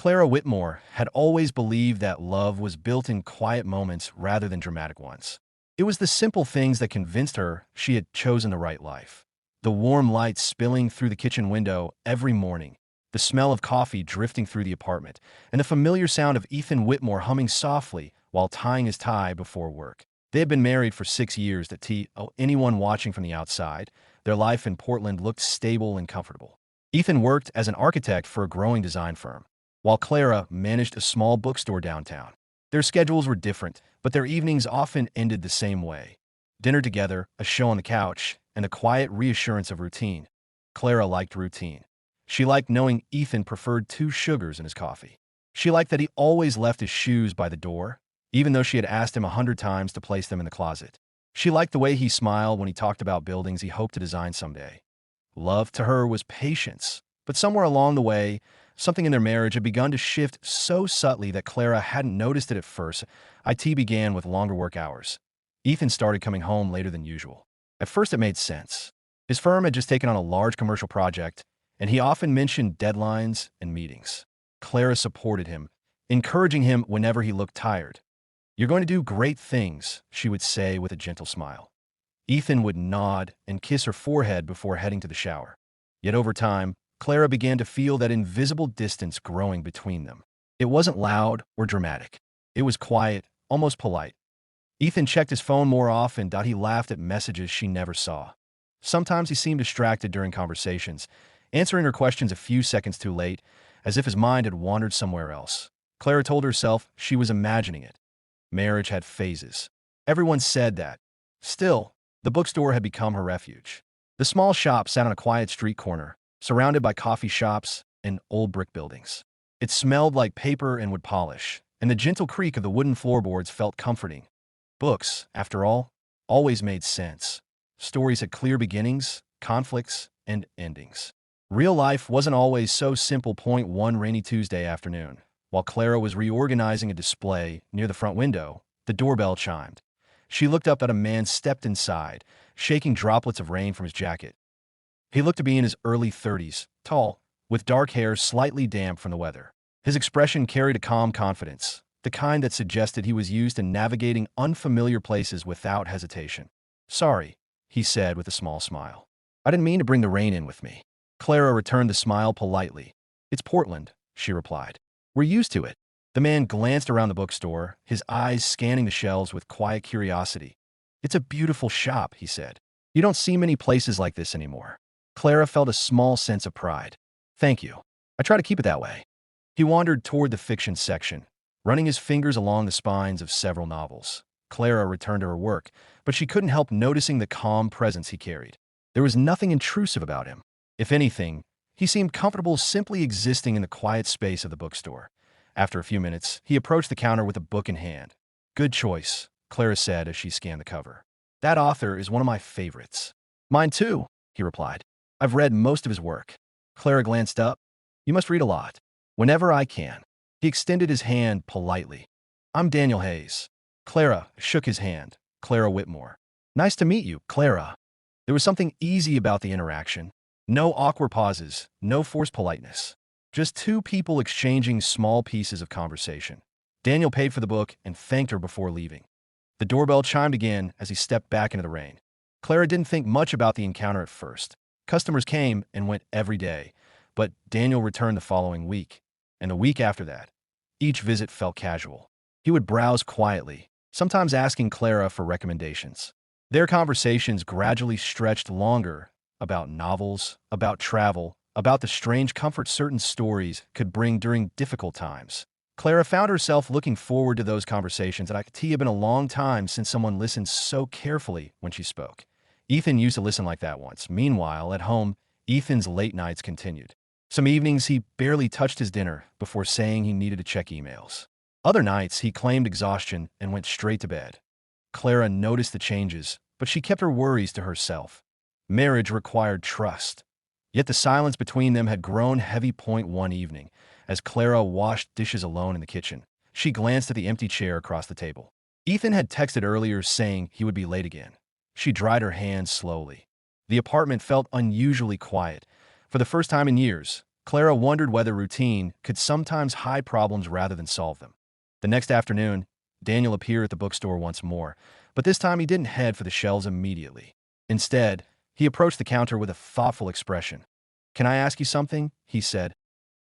Clara Whitmore had always believed that love was built in quiet moments rather than dramatic ones. It was the simple things that convinced her she had chosen the right life. The warm light spilling through the kitchen window every morning, the smell of coffee drifting through the apartment, and the familiar sound of Ethan Whitmore humming softly while tying his tie before work. They had been married for 6 years anyone watching from the outside. Their life in Portland looked stable and comfortable. Ethan worked as an architect for a growing design firm, while Clara managed a small bookstore downtown. Their schedules were different, but their evenings often ended the same way. Dinner together, a show on the couch, and the quiet reassurance of routine. Clara liked routine. She liked knowing Ethan preferred 2 sugars in his coffee. She liked that he always left his shoes by the door, even though she had asked him 100 times to place them in the closet. She liked the way he smiled when he talked about buildings he hoped to design someday. Love to her was patience, but somewhere along the way, something in their marriage had begun to shift so subtly that Clara hadn't noticed it at first. IT began with longer work hours. Ethan started coming home later than usual. At first it made sense. His firm had just taken on a large commercial project, and he often mentioned deadlines and meetings. Clara supported him, encouraging him whenever he looked tired. "You're going to do great things," she would say with a gentle smile. Ethan would nod and kiss her forehead before heading to the shower. Yet over time, Clara began to feel that invisible distance growing between them. It wasn't loud or dramatic. It was quiet, almost polite. Ethan checked his phone more often. He laughed at messages she never saw. Sometimes he seemed distracted during conversations, answering her questions a few seconds too late, as if his mind had wandered somewhere else. Clara told herself she was imagining it. Marriage had phases. Everyone said that. Still, the bookstore had become her refuge. The small shop sat on a quiet street corner, surrounded by coffee shops and old brick buildings. It smelled like paper and wood polish, and the gentle creak of the wooden floorboards felt comforting. Books, after all, always made sense. Stories had clear beginnings, conflicts, and endings. Real life wasn't always so simple. One rainy Tuesday afternoon, while Clara was reorganizing a display near the front window, the doorbell chimed. She looked up at a man stepped inside, shaking droplets of rain from his jacket. He looked to be in his early 30s, tall, with dark hair slightly damp from the weather. His expression carried a calm confidence, the kind that suggested he was used to navigating unfamiliar places without hesitation. "Sorry," he said with a small smile. "I didn't mean to bring the rain in with me." Clara returned the smile politely. "It's Portland," she replied. "We're used to it." The man glanced around the bookstore, his eyes scanning the shelves with quiet curiosity. "It's a beautiful shop," he said. "You don't see many places like this anymore." Clara felt a small sense of pride. "Thank you. I try to keep it that way." He wandered toward the fiction section, running his fingers along the spines of several novels. Clara returned to her work, but she couldn't help noticing the calm presence he carried. There was nothing intrusive about him. If anything, he seemed comfortable simply existing in the quiet space of the bookstore. After a few minutes, he approached the counter with a book in hand. "Good choice," Clara said as she scanned the cover. "That author is one of my favorites." "Mine too," he replied. "I've read most of his work." Clara glanced up. "You must read a lot." "Whenever I can." He extended his hand politely. "I'm Daniel Hayes." Clara shook his hand. "Clara Whitmore." "Nice to meet you, Clara." There was something easy about the interaction. No awkward pauses, no forced politeness. Just 2 people exchanging small pieces of conversation. Daniel paid for the book and thanked her before leaving. The doorbell chimed again as he stepped back into the rain. Clara didn't think much about the encounter at first. Customers came and went every day, but Daniel returned the following week, and the week after that. Each visit felt casual. He would browse quietly, sometimes asking Clara for recommendations. Their conversations gradually stretched longer, about novels, about travel, about the strange comfort certain stories could bring during difficult times. Clara found herself looking forward to those conversations, and it had been a long time since someone listened so carefully when she spoke. Ethan used to listen like that once. Meanwhile, at home, Ethan's late nights continued. Some evenings, he barely touched his dinner before saying he needed to check emails. Other nights, he claimed exhaustion and went straight to bed. Clara noticed the changes, but she kept her worries to herself. Marriage required trust. Yet the silence between them had grown heavy. One evening, as Clara washed dishes alone in the kitchen, she glanced at the empty chair across the table. Ethan had texted earlier saying he would be late again. She dried her hands slowly. The apartment felt unusually quiet. For the first time in years, Clara wondered whether routine could sometimes hide problems rather than solve them. The next afternoon, Daniel appeared at the bookstore once more, but this time he didn't head for the shelves immediately. Instead, he approached the counter with a thoughtful expression. "Can I ask you something?" he said.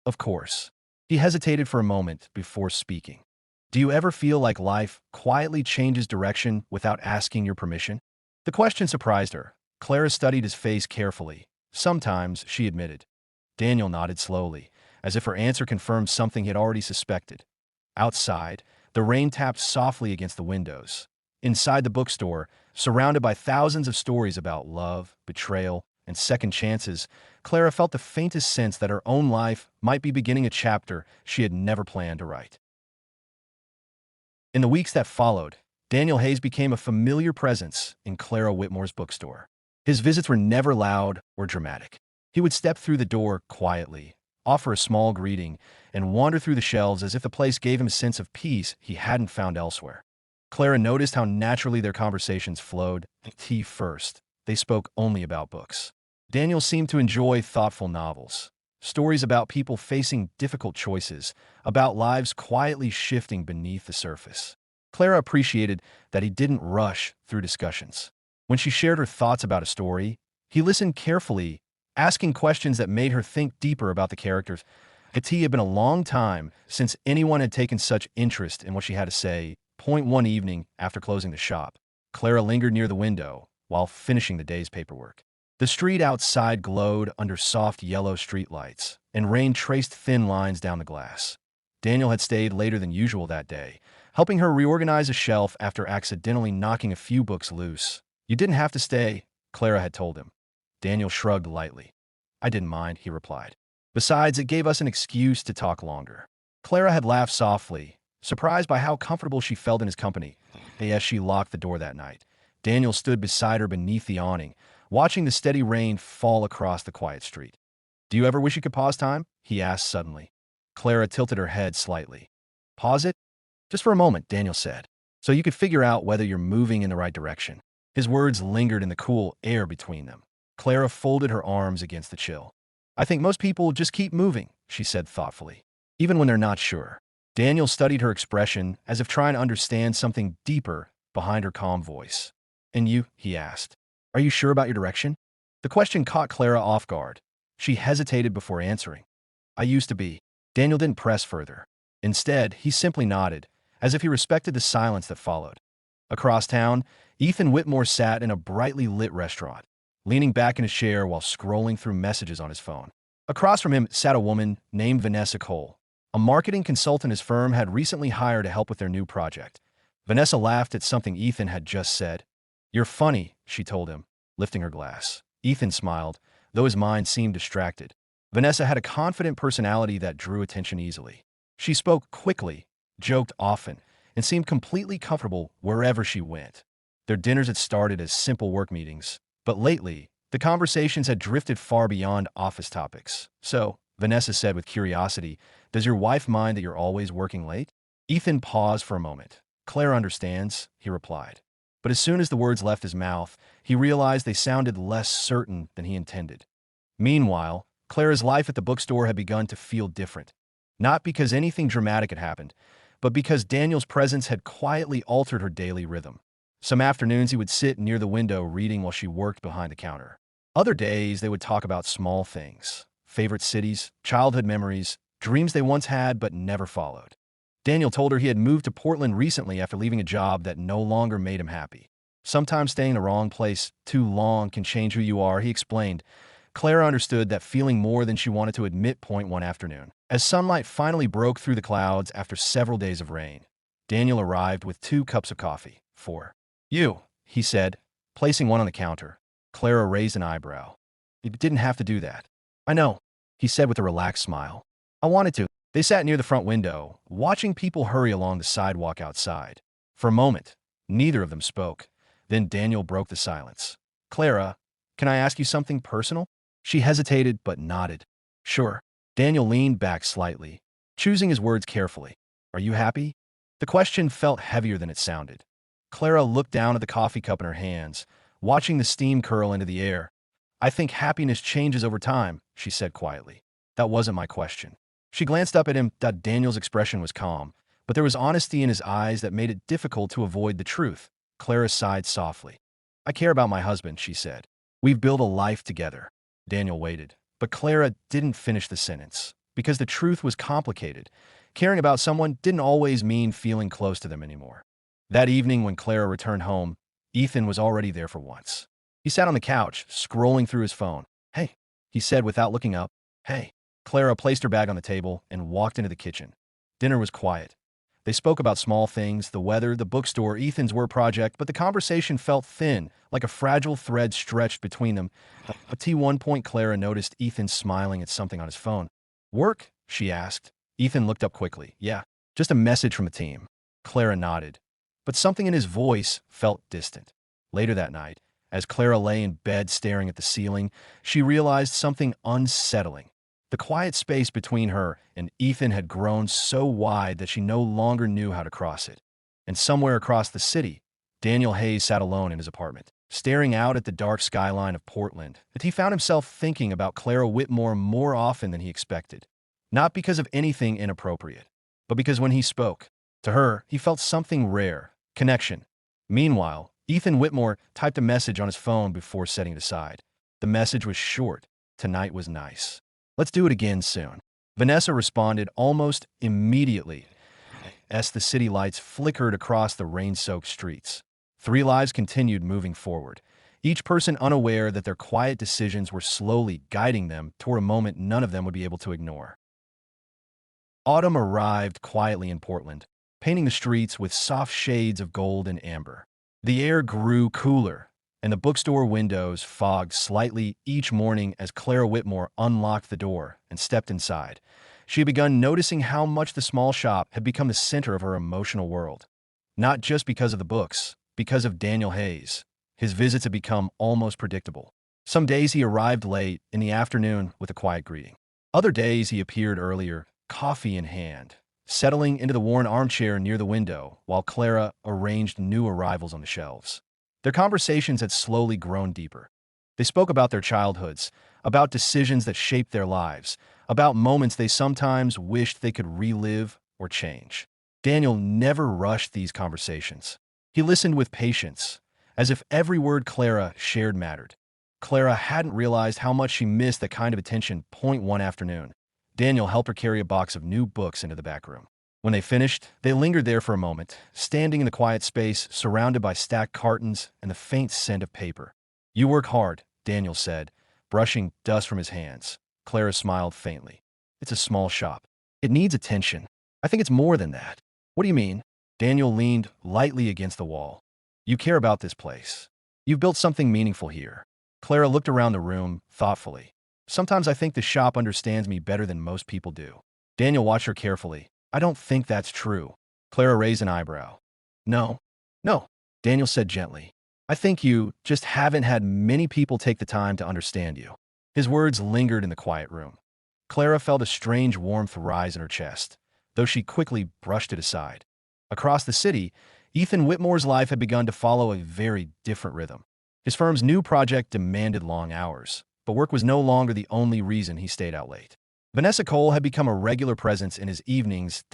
"Of course." He hesitated for a moment before speaking. "Do you ever feel like life quietly changes direction without asking your permission?" The question surprised her. Clara studied his face carefully. "Sometimes," she admitted. Daniel nodded slowly, as if her answer confirmed something he had already suspected. Outside, the rain tapped softly against the windows. Inside the bookstore, surrounded by thousands of stories about love, betrayal, and second chances, Clara felt the faintest sense that her own life might be beginning a chapter she had never planned to write. In the weeks that followed, Daniel Hayes became a familiar presence in Clara Whitmore's bookstore. His visits were never loud or dramatic. He would step through the door quietly, offer a small greeting, and wander through the shelves as if the place gave him a sense of peace he hadn't found elsewhere. Clara noticed how naturally their conversations flowed. Tea first. They spoke only about books. Daniel seemed to enjoy thoughtful novels, stories about people facing difficult choices, about lives quietly shifting beneath the surface. Clara appreciated that he didn't rush through discussions. When she shared her thoughts about a story, he listened carefully, asking questions that made her think deeper about the characters. It had been a long time since anyone had taken such interest in what she had to say. One evening, after closing the shop, Clara lingered near the window while finishing the day's paperwork. The street outside glowed under soft yellow streetlights, and rain traced thin lines down the glass. Daniel had stayed later than usual that day, helping her reorganize a shelf after accidentally knocking a few books loose. "You didn't have to stay," Clara had told him. Daniel shrugged lightly. "I didn't mind," he replied. "Besides, it gave us an excuse to talk longer." Clara had laughed softly, surprised by how comfortable she felt in his company. As she locked the door that night, Daniel stood beside her beneath the awning, watching the steady rain fall across the quiet street. "Do you ever wish you could pause time?" he asked suddenly. Clara tilted her head slightly. "Pause it?" "Just for a moment," Daniel said, "so you could figure out whether you're moving in the right direction." His words lingered in the cool air between them. Clara folded her arms against the chill. "I think most people just keep moving," she said thoughtfully, "even when they're not sure." Daniel studied her expression as if trying to understand something deeper behind her calm voice. "And you?" he asked. "Are you sure about your direction?" The question caught Clara off guard. She hesitated before answering. "I used to be." Daniel didn't press further. Instead, he simply nodded, as if he respected the silence that followed. Across town, Ethan Whitmore sat in a brightly lit restaurant, leaning back in his chair while scrolling through messages on his phone. Across from him sat a woman named Vanessa Cole, a marketing consultant his firm had recently hired to help with their new project. Vanessa laughed at something Ethan had just said. "You're funny," she told him, lifting her glass. Ethan smiled, though his mind seemed distracted. Vanessa had a confident personality that drew attention easily. She spoke quickly, joked often, and seemed completely comfortable wherever she went. Their dinners had started as simple work meetings, but lately, the conversations had drifted far beyond office topics. "So," Vanessa said with curiosity, "does your wife mind that you're always working late?" Ethan paused for a moment. "Claire understands," he replied. But as soon as the words left his mouth, he realized they sounded less certain than he intended. Meanwhile, Clara's life at the bookstore had begun to feel different. Not because anything dramatic had happened, but because Daniel's presence had quietly altered her daily rhythm. Some afternoons he would sit near the window reading while she worked behind the counter. Other days they would talk about small things, favorite cities, childhood memories, dreams they once had but never followed. Daniel told her he had moved to Portland recently after leaving a job that no longer made him happy. "Sometimes staying in the wrong place too long can change who you are," he explained. Clara understood that feeling more than she wanted to admit. One afternoon, as sunlight finally broke through the clouds after several days of rain, Daniel arrived with 2 cups of coffee. "For you," he said, placing one on the counter. Clara raised an eyebrow. "You didn't have to do that." "I know," he said with a relaxed smile. "I wanted to." They sat near the front window, watching people hurry along the sidewalk outside. For a moment, neither of them spoke. Then Daniel broke the silence. "Clara, can I ask you something personal?" She hesitated but nodded. "Sure." Daniel leaned back slightly, choosing his words carefully. "Are you happy?" The question felt heavier than it sounded. Clara looked down at the coffee cup in her hands, watching the steam curl into the air. "I think happiness changes over time," she said quietly. That wasn't my question. She glanced up at him. Daniel's expression was calm, but there was honesty in his eyes that made it difficult to avoid the truth. Clara sighed softly. I care about my husband, she said. We've built a life together. Daniel waited, but Clara didn't finish the sentence, because the truth was complicated. Caring about someone didn't always mean feeling close to them anymore. That evening when Clara returned home, Ethan was already there for once. He sat on the couch, scrolling through his phone. Hey, he said without looking up. Hey. Clara placed her bag on the table and walked into the kitchen. Dinner was quiet. They spoke about small things, the weather, the bookstore, Ethan's work project, but the conversation felt thin, like a fragile thread stretched between them. At one point, Clara noticed Ethan smiling at something on his phone. Work? She asked. Ethan looked up quickly. Yeah, just a message from the team. Clara nodded, but something in his voice felt distant. Later that night, as Clara lay in bed staring at the ceiling, she realized something unsettling. The quiet space between her and Ethan had grown so wide that she no longer knew how to cross it. And somewhere across the city, Daniel Hayes sat alone in his apartment, staring out at the dark skyline of Portland. And he found himself thinking about Clara Whitmore more often than he expected. Not because of anything inappropriate, but because when he spoke to her, he felt something rare, connection. Meanwhile, Ethan Whitmore typed a message on his phone before setting it aside. The message was short. Tonight was nice. Let's do it again soon. Vanessa responded almost immediately as the city lights flickered across the rain-soaked streets. Three lives continued moving forward, each person unaware that their quiet decisions were slowly guiding them toward a moment none of them would be able to ignore. Autumn arrived quietly in Portland, painting the streets with soft shades of gold and amber. The air grew cooler, and the bookstore windows fogged slightly each morning as Clara Whitmore unlocked the door and stepped inside. She had begun noticing how much the small shop had become the center of her emotional world. Not just because of the books, because of Daniel Hayes. His visits had become almost predictable. Some days he arrived late in the afternoon with a quiet greeting. Other days he appeared earlier, coffee in hand, settling into the worn armchair near the window while Clara arranged new arrivals on the shelves. Their conversations had slowly grown deeper. They spoke about their childhoods, about decisions that shaped their lives, about moments they sometimes wished they could relive or change. Daniel never rushed these conversations. He listened with patience, as if every word Clara shared mattered. Clara hadn't realized how much she missed that kind of attention. One afternoon, Daniel helped her carry a box of new books into the back room. When they finished, they lingered there for a moment, standing in the quiet space, surrounded by stacked cartons and the faint scent of paper. You work hard, Daniel said, brushing dust from his hands. Clara smiled faintly. It's a small shop. It needs attention. I think it's more than that. What do you mean? Daniel leaned lightly against the wall. You care about this place. You've built something meaningful here. Clara looked around the room thoughtfully. Sometimes I think the shop understands me better than most people do. Daniel watched her carefully. I don't think that's true. Clara raised an eyebrow. No, Daniel said gently. I think you just haven't had many people take the time to understand you. His words lingered in the quiet room. Clara felt a strange warmth rise in her chest, though she quickly brushed it aside. Across the city, Ethan Whitmore's life had begun to follow a very different rhythm. His firm's new project demanded long hours, but work was no longer the only reason he stayed out late. Vanessa Cole had become a regular presence in his evenings.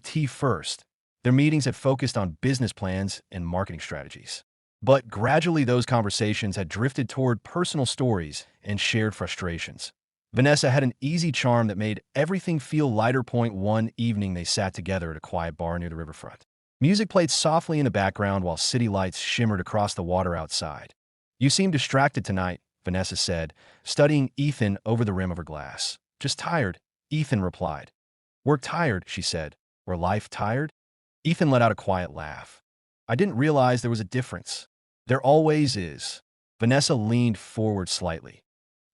Tea first. Their meetings had focused on business plans and marketing strategies. But gradually those conversations had drifted toward personal stories and shared frustrations. Vanessa had an easy charm that made everything feel lighter. One evening they sat together at a quiet bar near the riverfront. Music played softly in the background while city lights shimmered across the water outside. You seem distracted tonight, Vanessa said, studying Ethan over the rim of her glass. Just tired, Ethan replied. We're tired, she said. Or life tired? Ethan let out a quiet laugh. I didn't realize there was a difference. There always is. Vanessa leaned forward slightly.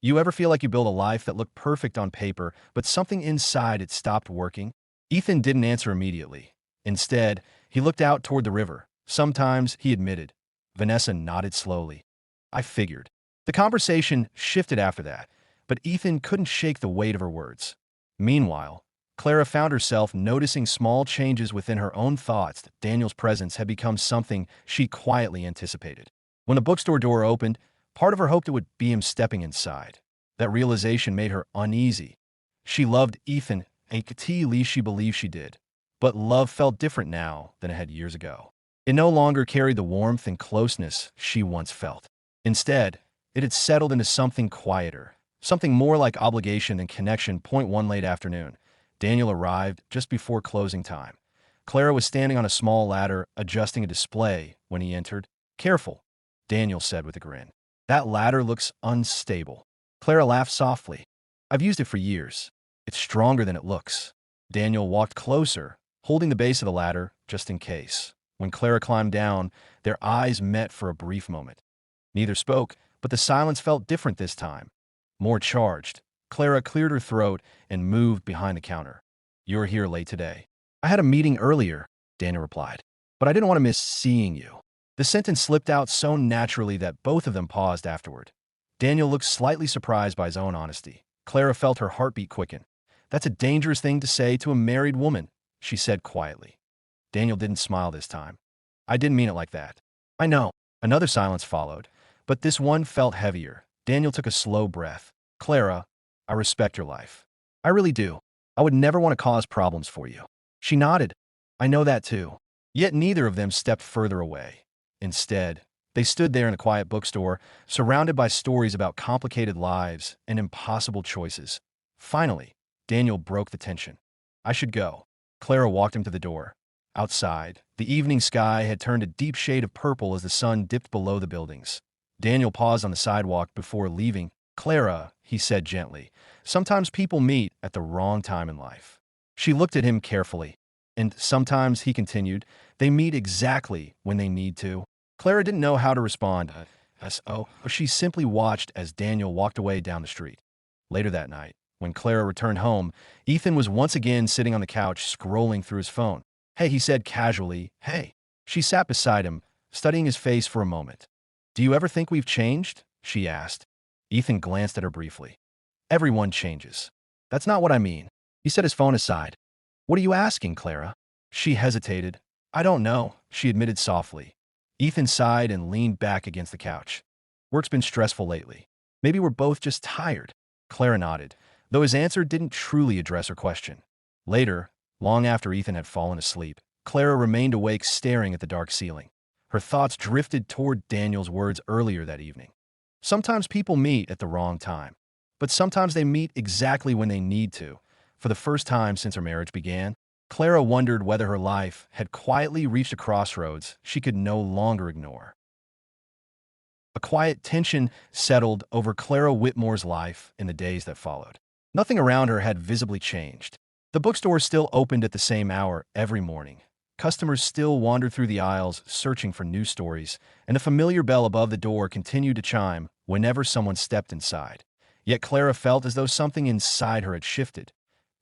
You ever feel like you built a life that looked perfect on paper, but something inside it stopped working? Ethan didn't answer immediately. Instead, he looked out toward the river. Sometimes, he admitted. Vanessa nodded slowly. I figured. The conversation shifted after that, but Ethan couldn't shake the weight of her words. Meanwhile, Clara found herself noticing small changes within her own thoughts. Daniel's presence had become something she quietly anticipated. When the bookstore door opened, part of her hoped it would be him stepping inside. That realization made her uneasy. She loved Ethan, and at least she believed she did. But love felt different now than it had years ago. It no longer carried the warmth and closeness she once felt. Instead, it had settled into something quieter, something more like obligation than connection. Point one late afternoon. Daniel arrived just before closing time. Clara was standing on a small ladder adjusting a display when he entered. Careful, Daniel said with a grin. That ladder looks unstable. Clara laughed softly. I've used it for years. It's stronger than it looks. Daniel walked closer, holding the base of the ladder just in case. When Clara climbed down, their eyes met for a brief moment. Neither spoke, but the silence felt different this time. More charged. Clara cleared her throat and moved behind the counter. You're here late today. I had a meeting earlier, Daniel replied, but I didn't want to miss seeing you. The sentence slipped out so naturally that both of them paused afterward. Daniel looked slightly surprised by his own honesty. Clara felt her heartbeat quicken. That's a dangerous thing to say to a married woman, she said quietly. Daniel didn't smile this time. I didn't mean it like that. I know. Another silence followed, but this one felt heavier. Daniel took a slow breath. Clara, I respect your life. I really do. I would never want to cause problems for you. She nodded. I know that too. Yet neither of them stepped further away. Instead, they stood there in a quiet bookstore, surrounded by stories about complicated lives and impossible choices. Finally, Daniel broke the tension. I should go. Clara walked him to the door. Outside, the evening sky had turned a deep shade of purple as the sun dipped below the buildings. Daniel paused on the sidewalk before leaving. Clara, he said gently, sometimes people meet at the wrong time in life. She looked at him carefully. And sometimes, he continued, they meet exactly when they need to. Clara didn't know how to respond. She simply watched as Daniel walked away down the street. Later that night, when Clara returned home, Ethan was once again sitting on the couch scrolling through his phone. Hey, he said casually, hey. She sat beside him, studying his face for a moment. Do you ever think we've changed? She asked. Ethan glanced at her briefly. Everyone changes. That's not what I mean. He set his phone aside. What are you asking, Clara? She hesitated. I don't know, she admitted softly. Ethan sighed and leaned back against the couch. Work's been stressful lately. Maybe we're both just tired. Clara nodded, though his answer didn't truly address her question. Later, long after Ethan had fallen asleep, Clara remained awake staring at the dark ceiling. Her thoughts drifted toward Daniel's words earlier that evening. Sometimes people meet at the wrong time, but sometimes they meet exactly when they need to. For the first time since her marriage began, Clara wondered whether her life had quietly reached a crossroads she could no longer ignore. A quiet tension settled over Clara Whitmore's life in the days that followed. Nothing around her had visibly changed. The bookstore still opened at the same hour every morning. Customers still wandered through the aisles searching for new stories, and the familiar bell above the door continued to chime whenever someone stepped inside. Yet Clara felt as though something inside her had shifted.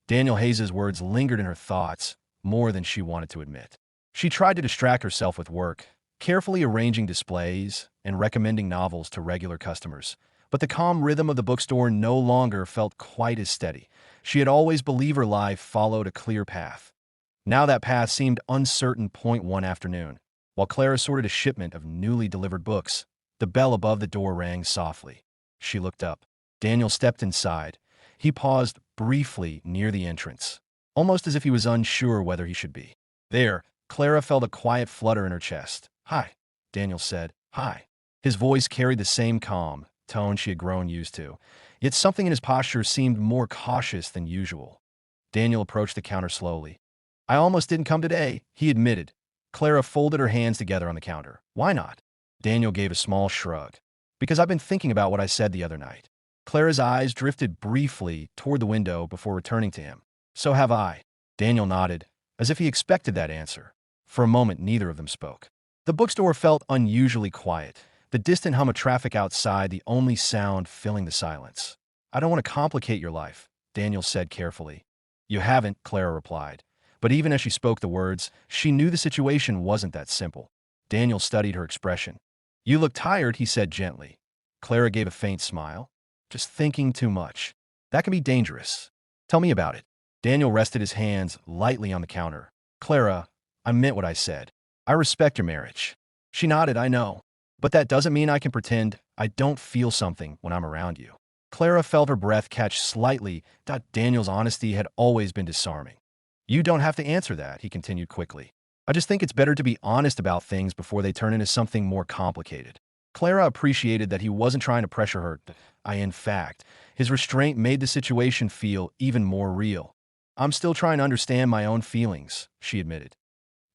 Daniel Hayes's words lingered in her thoughts more than she wanted to admit. She tried to distract herself with work, carefully arranging displays and recommending novels to regular customers. But the calm rhythm of the bookstore no longer felt quite as steady. She had always believed her life followed a clear path. Now that path seemed uncertain. One afternoon, while Clara sorted a shipment of newly delivered books, the bell above the door rang softly. She looked up. Daniel stepped inside. He paused briefly near the entrance, almost as if he was unsure whether he should be there. Clara felt a quiet flutter in her chest. Hi, Daniel said. Hi. His voice carried the same calm tone she had grown used to, yet something in his posture seemed more cautious than usual. Daniel approached the counter slowly. I almost didn't come today, he admitted. Clara folded her hands together on the counter. Why not? Daniel gave a small shrug. Because I've been thinking about what I said the other night. Clara's eyes drifted briefly toward the window before returning to him. So have I. Daniel nodded, as if he expected that answer. For a moment, neither of them spoke. The bookstore felt unusually quiet, the distant hum of traffic outside the only sound filling the silence. I don't want to complicate your life, Daniel said carefully. You haven't, Clara replied. But even as she spoke the words, she knew the situation wasn't that simple. Daniel studied her expression. You look tired, he said gently. Clara gave a faint smile. Just thinking too much. That can be dangerous. Tell me about it. Daniel rested his hands lightly on the counter. Clara, I meant what I said. I respect your marriage. She nodded. I know. But that doesn't mean I can pretend I don't feel something when I'm around you. Clara felt her breath catch slightly. Daniel's honesty had always been disarming. You don't have to answer that, he continued quickly. I just think it's better to be honest about things before they turn into something more complicated. Clara appreciated that he wasn't trying to pressure her. In fact, his restraint made the situation feel even more real. I'm still trying to understand my own feelings, she admitted.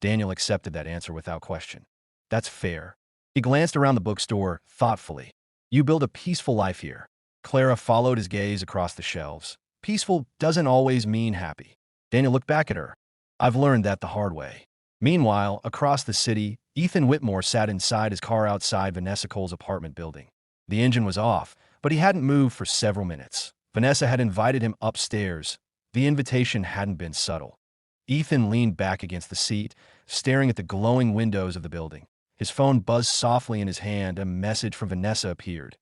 Daniel accepted that answer without question. That's fair. He glanced around the bookstore thoughtfully. You build a peaceful life here. Clara followed his gaze across the shelves. Peaceful doesn't always mean happy. Daniel looked back at her. I've learned that the hard way. Meanwhile, across the city, Ethan Whitmore sat inside his car outside Vanessa Cole's apartment building. The engine was off, but he hadn't moved for several minutes. Vanessa had invited him upstairs. The invitation hadn't been subtle. Ethan leaned back against the seat, staring at the glowing windows of the building. His phone buzzed softly in his hand. A message from Vanessa appeared.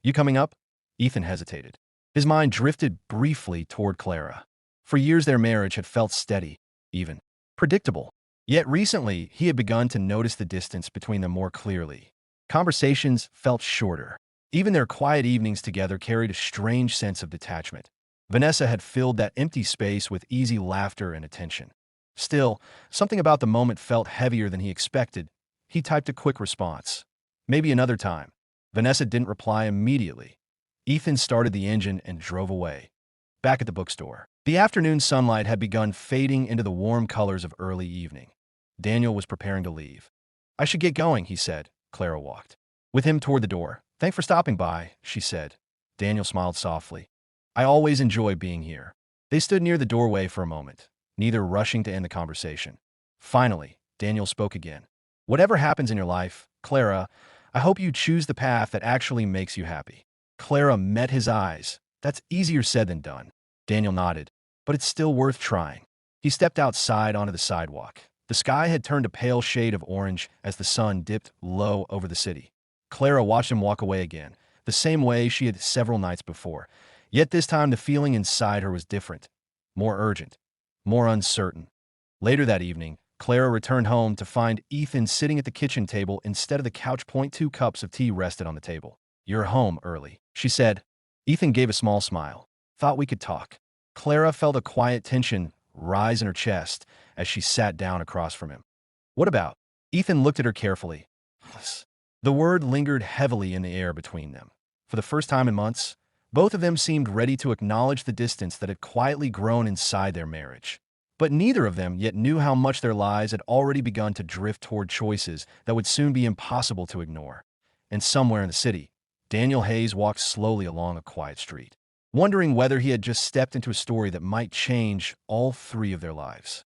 You coming up? Ethan hesitated. His mind drifted briefly toward Clara. For years their marriage had felt steady, even predictable. Yet recently, he had begun to notice the distance between them more clearly. Conversations felt shorter. Even their quiet evenings together carried a strange sense of detachment. Vanessa had filled that empty space with easy laughter and attention. Still, something about the moment felt heavier than he expected. He typed a quick response. Maybe another time. Vanessa didn't reply immediately. Ethan started the engine and drove away. Back at the bookstore, the afternoon sunlight had begun fading into the warm colors of early evening. Daniel was preparing to leave. I should get going, he said. Clara walked with him toward the door. Thanks for stopping by, she said. Daniel smiled softly. I always enjoy being here. They stood near the doorway for a moment, neither rushing to end the conversation. Finally, Daniel spoke again. Whatever happens in your life, Clara, I hope you choose the path that actually makes you happy. Clara met his eyes. That's easier said than done. Daniel nodded. But it's still worth trying. He stepped outside onto the sidewalk. The sky had turned a pale shade of orange as the sun dipped low over the city. Clara watched him walk away again, the same way she had several nights before. Yet this time the feeling inside her was different, more urgent, more uncertain. Later that evening, Clara returned home to find Ethan sitting at the kitchen table instead of the couch. 2 cups of tea rested on the table. You're home early, she said. Ethan gave a small smile. Thought we could talk. Clara felt a quiet tension rise in her chest as she sat down across from him. What about? Ethan looked at her carefully. The word lingered heavily in the air between them. For the first time in months, both of them seemed ready to acknowledge the distance that had quietly grown inside their marriage. But neither of them yet knew how much their lives had already begun to drift toward choices that would soon be impossible to ignore. And somewhere in the city, Daniel Hayes walked slowly along a quiet street, wondering whether he had just stepped into a story that might change all three of their lives.